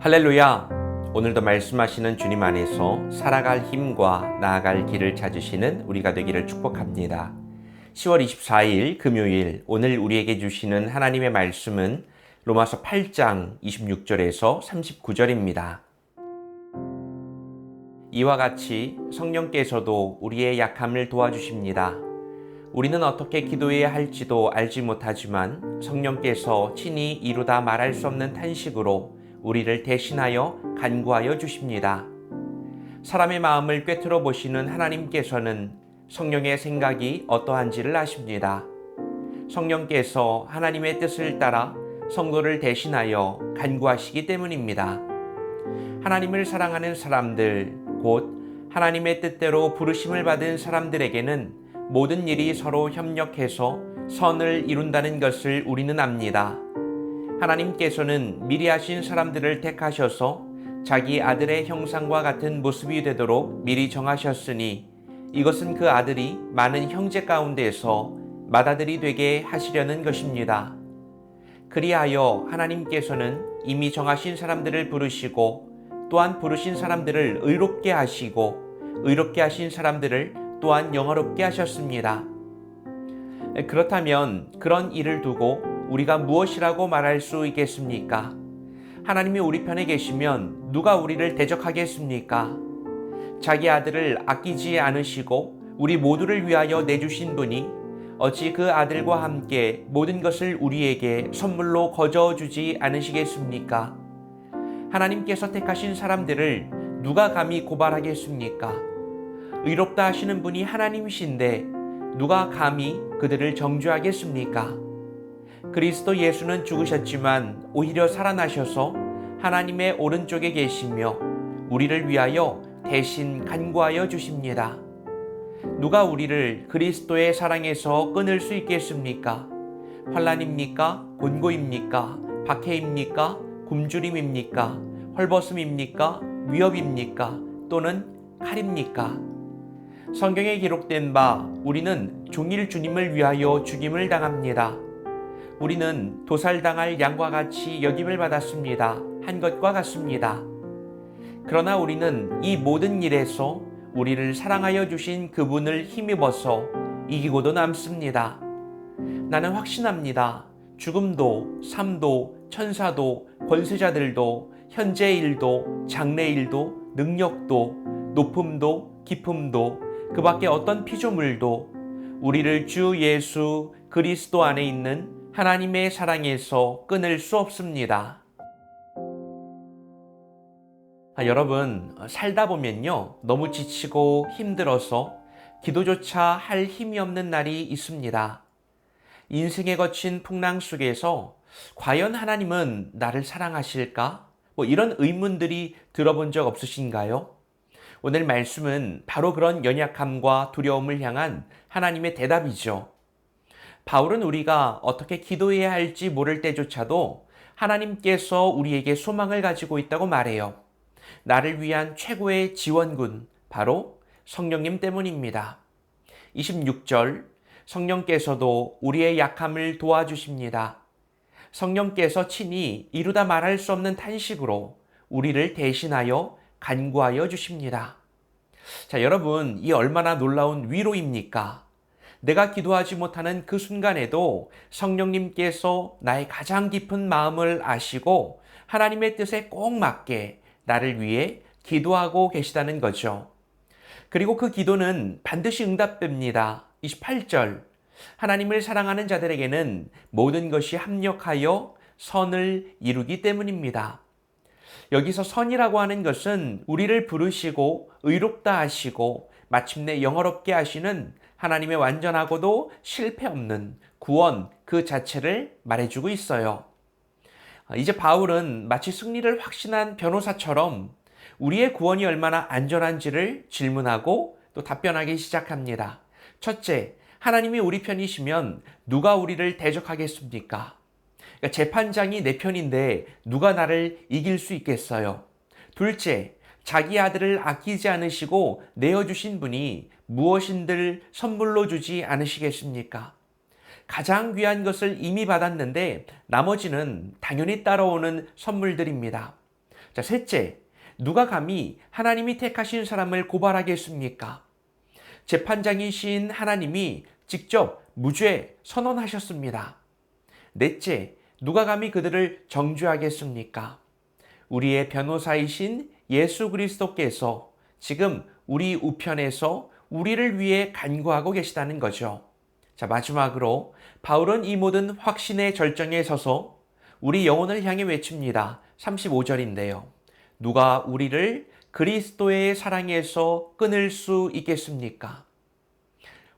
할렐루야! 오늘도 말씀하시는 주님 안에서 살아갈 힘과 나아갈 길을 찾으시는 우리가 되기를 축복합니다. 10월 24일 금요일 오늘 우리에게 주시는 하나님의 말씀은 로마서 8장 26절에서 39절입니다. 이와 같이 성령께서도 우리의 약함을 도와주십니다. 우리는 어떻게 기도해야 할지도 알지 못하지만 성령께서 친히 이루다 말할 수 없는 탄식으로 우리를 대신하여 간구하여 주십니다. 사람의 마음을 꿰뚫어 보시는 하나님께서는 성령의 생각이 어떠한지를 아십니다. 성령께서 하나님의 뜻을 따라 성도를 대신하여 간구하시기 때문입니다. 하나님을 사랑하는 사람들, 곧 하나님의 뜻대로 부르심을 받은 사람들에게는 모든 일이 서로 협력해서 선을 이룬다는 것을 우리는 압니다. 하나님께서는 미리 하신 사람들을 택하셔서 자기 아들의 형상과 같은 모습이 되도록 미리 정하셨으니 이것은 그 아들이 많은 형제 가운데서 맏아들이 되게 하시려는 것입니다. 그리하여 하나님께서는 이미 정하신 사람들을 부르시고 또한 부르신 사람들을 의롭게 하시고 의롭게 하신 사람들을 또한 영화롭게 하셨습니다. 그렇다면 그런 일을 두고 우리가 무엇이라고 말할 수 있겠습니까? 하나님이 우리 편에 계시면 누가 우리를 대적하겠습니까? 자기 아들을 아끼지 않으시고 우리 모두를 위하여 내주신 분이 어찌 그 아들과 함께 모든 것을 우리에게 선물로 거저주지 않으시겠습니까? 하나님께서 택하신 사람들을 누가 감히 고발하겠습니까? 의롭다 하시는 분이 하나님이신데 누가 감히 그들을 정죄하겠습니까? 그리스도 예수는 죽으셨지만 오히려 살아나셔서 하나님의 오른쪽에 계시며 우리를 위하여 대신 간구하여 주십니다. 누가 우리를 그리스도의 사랑에서 끊을 수 있겠습니까? 환난입니까? 곤고입니까? 박해입니까? 굶주림입니까? 헐벗음입니까? 위협입니까? 또는 칼입니까? 성경에 기록된 바 우리는 종일 주님을 위하여 죽임을 당합니다. 우리는 도살당할 양과 같이 여김을 받았습니다. 한 것과 같습니다. 그러나 우리는 이 모든 일에서 우리를 사랑하여 주신 그분을 힘입어서 이기고도 남습니다. 나는 확신합니다. 죽음도, 삶도, 천사도, 권세자들도, 현재 일도, 장래 일도, 능력도, 높음도, 깊음도, 그 밖에 어떤 피조물도 우리를 주 예수 그리스도 안에 있는 하나님의 사랑에서 끊을 수 없습니다. 여러분, 살다 보면요, 너무 지치고 힘들어서 기도조차 할 힘이 없는 날이 있습니다. 인생에 거친 풍랑 속에서 과연 하나님은 나를 사랑하실까? 이런 의문들이 들어본 적 없으신가요? 오늘 말씀은 바로 그런 연약함과 두려움을 향한 하나님의 대답이죠. 바울은 우리가 어떻게 기도해야 할지 모를 때조차도 하나님께서 우리에게 소망을 가지고 있다고 말해요. 나를 위한 최고의 지원군, 바로 성령님 때문입니다. 26절, 성령께서도 우리의 약함을 도와주십니다. 성령께서 친히 이루다 말할 수 없는 탄식으로 우리를 대신하여 간구하여 주십니다. 자, 여러분, 이 얼마나 놀라운 위로입니까? 내가 기도하지 못하는 그 순간에도 성령님께서 나의 가장 깊은 마음을 아시고 하나님의 뜻에 꼭 맞게 나를 위해 기도하고 계시다는 거죠. 그리고 그 기도는 반드시 응답됩니다. 28절, 하나님을 사랑하는 자들에게는 모든 것이 합력하여 선을 이루기 때문입니다. 여기서 선이라고 하는 것은 우리를 부르시고 의롭다 하시고 마침내 영화롭게 하시는 하나님의 완전하고도 실패 없는 구원 그 자체를 말해주고 있어요. 이제 바울은 마치 승리를 확신한 변호사처럼 우리의 구원이 얼마나 안전한지를 질문하고 또 답변하기 시작합니다. 첫째, 하나님이 우리 편이시면 누가 우리를 대적하겠습니까? 그러니까 재판장이 내 편인데 누가 나를 이길 수 있겠어요? 둘째, 자기 아들을 아끼지 않으시고 내어주신 분이 무엇인들 선물로 주지 않으시겠습니까? 가장 귀한 것을 이미 받았는데 나머지는 당연히 따라오는 선물들입니다. 자, 셋째, 누가 감히 하나님이 택하신 사람을 고발하겠습니까? 재판장이신 하나님이 직접 무죄 선언하셨습니다. 넷째, 누가 감히 그들을 정죄하겠습니까? 우리의 변호사이신 예수 그리스도께서 지금 우리 우편에서 우리를 위해 간구하고 계시다는 거죠. 자, 마지막으로 바울은 이 모든 확신의 절정에 서서 우리 영혼을 향해 외칩니다. 35절인데요. 누가 우리를 그리스도의 사랑에서 끊을 수 있겠습니까?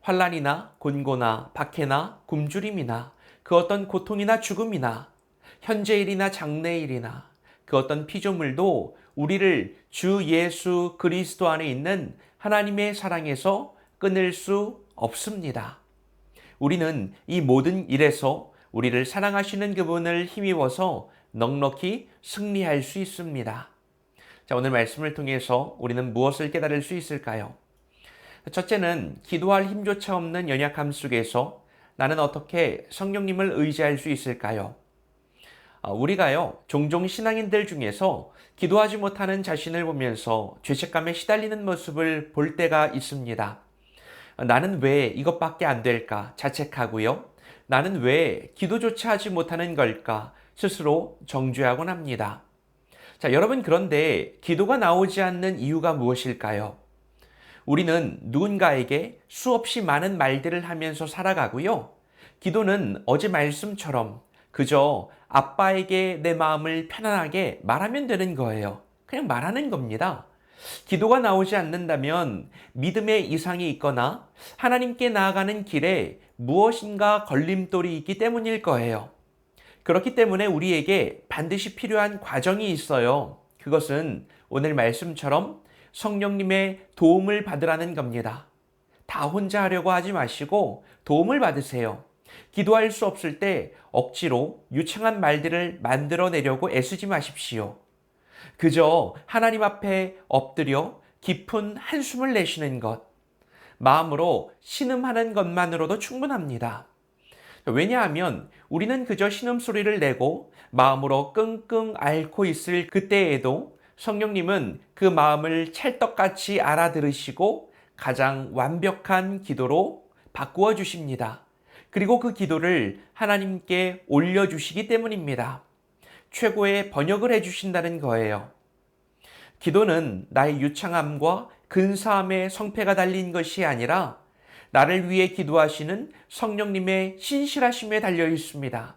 환난이나 곤고나 박해나 굶주림이나 그 어떤 고통이나 죽음이나 현재일이나 장래일이나 그 어떤 피조물도 우리를 주 예수 그리스도 안에 있는 하나님의 사랑에서 끊을 수 없습니다. 우리는 이 모든 일에서 우리를 사랑하시는 그분을 힘입어서 넉넉히 승리할 수 있습니다. 자, 오늘 말씀을 통해서 우리는 무엇을 깨달을 수 있을까요? 첫째는 기도할 힘조차 없는 연약함 속에서 나는 어떻게 성령님을 의지할 수 있을까요? 우리가요, 종종 신앙인들 중에서 기도하지 못하는 자신을 보면서 죄책감에 시달리는 모습을 볼 때가 있습니다. 나는 왜 이것밖에 안 될까 자책하고요. 나는 왜 기도조차 하지 못하는 걸까 스스로 정죄하곤 합니다. 자, 여러분, 그런데 기도가 나오지 않는 이유가 무엇일까요? 우리는 누군가에게 수없이 많은 말들을 하면서 살아가고요. 기도는 어제 말씀처럼 그저 아빠에게 내 마음을 편안하게 말하면 되는 거예요. 그냥 말하는 겁니다. 기도가 나오지 않는다면 믿음의 이상이 있거나 하나님께 나아가는 길에 무엇인가 걸림돌이 있기 때문일 거예요. 그렇기 때문에 우리에게 반드시 필요한 과정이 있어요. 그것은 오늘 말씀처럼 성령님의 도움을 받으라는 겁니다. 다 혼자 하려고 하지 마시고 도움을 받으세요. 기도할 수 없을 때 억지로 유창한 말들을 만들어내려고 애쓰지 마십시오. 그저 하나님 앞에 엎드려 깊은 한숨을 내쉬는 것, 마음으로 신음하는 것만으로도 충분합니다. 왜냐하면 우리는 그저 신음소리를 내고 마음으로 끙끙 앓고 있을 그때에도 성령님은 그 마음을 찰떡같이 알아들으시고 가장 완벽한 기도로 바꾸어 주십니다. 그리고 그 기도를 하나님께 올려주시기 때문입니다. 최고의 번역을 해주신다는 거예요. 기도는 나의 유창함과 근사함의 성패가 달린 것이 아니라 나를 위해 기도하시는 성령님의 신실하심에 달려 있습니다.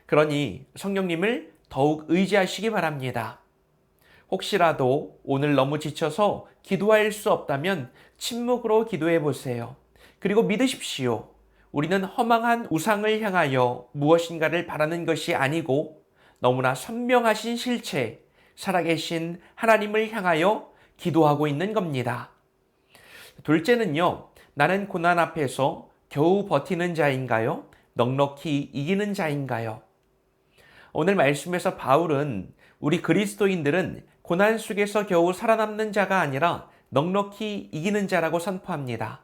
그러니 성령님을 더욱 의지하시기 바랍니다. 혹시라도 오늘 너무 지쳐서 기도할 수 없다면 침묵으로 기도해 보세요. 그리고 믿으십시오. 우리는 허망한 우상을 향하여 무엇인가를 바라는 것이 아니고 너무나 선명하신 실체, 살아계신 하나님을 향하여 기도하고 있는 겁니다. 둘째는요, 나는 고난 앞에서 겨우 버티는 자인가요? 넉넉히 이기는 자인가요? 오늘 말씀에서 바울은 우리 그리스도인들은 고난 속에서 겨우 살아남는 자가 아니라 넉넉히 이기는 자라고 선포합니다.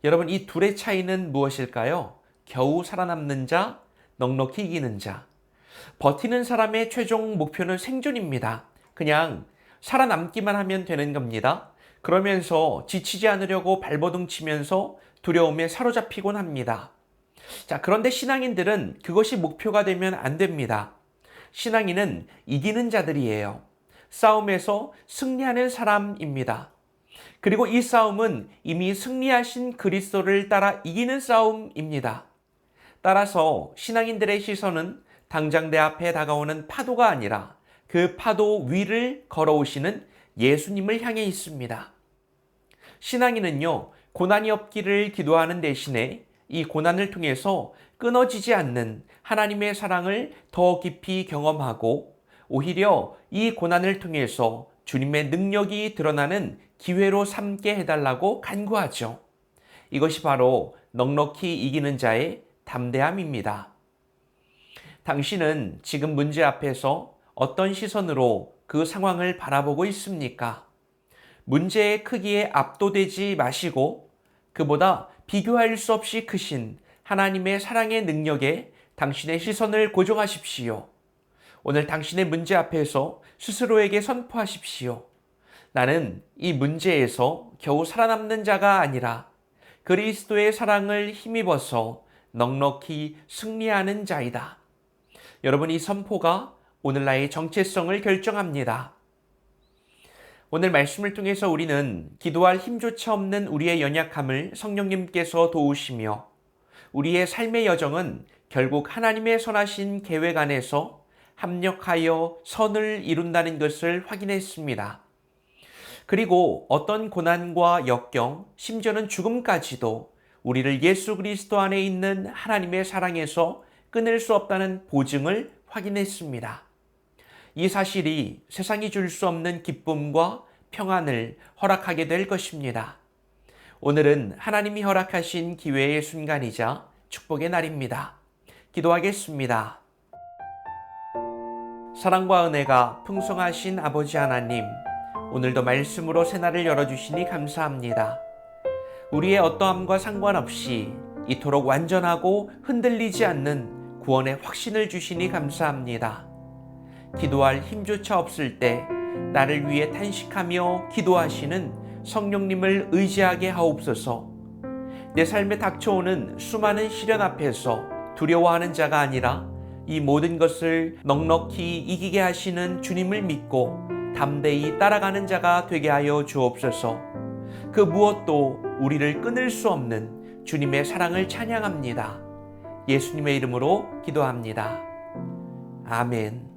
여러분, 이 둘의 차이는 무엇일까요? 겨우 살아남는 자, 넉넉히 이기는 자. 버티는 사람의 최종 목표는 생존입니다. 그냥 살아남기만 하면 되는 겁니다. 그러면서 지치지 않으려고 발버둥 치면서 두려움에 사로잡히곤 합니다. 자, 그런데 신앙인들은 그것이 목표가 되면 안 됩니다. 신앙인은 이기는 자들이에요. 싸움에서 승리하는 사람입니다. 그리고 이 싸움은 이미 승리하신 그리스도를 따라 이기는 싸움입니다. 따라서 신앙인들의 시선은 당장 내 앞에 다가오는 파도가 아니라 그 파도 위를 걸어오시는 예수님을 향해 있습니다. 신앙인은요, 고난이 없기를 기도하는 대신에 이 고난을 통해서 끊어지지 않는 하나님의 사랑을 더 깊이 경험하고 오히려 이 고난을 통해서 주님의 능력이 드러나는 기회로 삼게 해달라고 간구하죠. 이것이 바로 넉넉히 이기는 자의 담대함입니다. 당신은 지금 문제 앞에서 어떤 시선으로 그 상황을 바라보고 있습니까? 문제의 크기에 압도되지 마시고 그보다 비교할 수 없이 크신 하나님의 사랑의 능력에 당신의 시선을 고정하십시오. 오늘 당신의 문제 앞에서 스스로에게 선포하십시오. 나는 이 문제에서 겨우 살아남는 자가 아니라 그리스도의 사랑을 힘입어서 넉넉히 승리하는 자이다. 여러분, 이 선포가 오늘 나의 정체성을 결정합니다. 오늘 말씀을 통해서 우리는 기도할 힘조차 없는 우리의 연약함을 성령님께서 도우시며 우리의 삶의 여정은 결국 하나님의 선하신 계획 안에서 합력하여 선을 이룬다는 것을 확인했습니다. 그리고 어떤 고난과 역경, 심지어는 죽음까지도 우리를 예수 그리스도 안에 있는 하나님의 사랑에서 끊을 수 없다는 보증을 확인했습니다. 이 사실이 세상이 줄 수 없는 기쁨과 평안을 허락하게 될 것입니다. 오늘은 하나님이 허락하신 기회의 순간이자 축복의 날입니다. 기도하겠습니다. 사랑과 은혜가 풍성하신 아버지 하나님, 오늘도 말씀으로 새날을 열어주시니 감사합니다. 우리의 어떠함과 상관없이 이토록 완전하고 흔들리지 않는 구원의 확신을 주시니 감사합니다. 기도할 힘조차 없을 때 나를 위해 탄식하며 기도하시는 성령님을 의지하게 하옵소서. 내 삶에 닥쳐오는 수많은 시련 앞에서 두려워하는 자가 아니라 이 모든 것을 넉넉히 이기게 하시는 주님을 믿고 담대히 따라가는 자가 되게 하여 주옵소서. 그 무엇도 우리를 끊을 수 없는 주님의 사랑을 찬양합니다. 예수님의 이름으로 기도합니다. 아멘.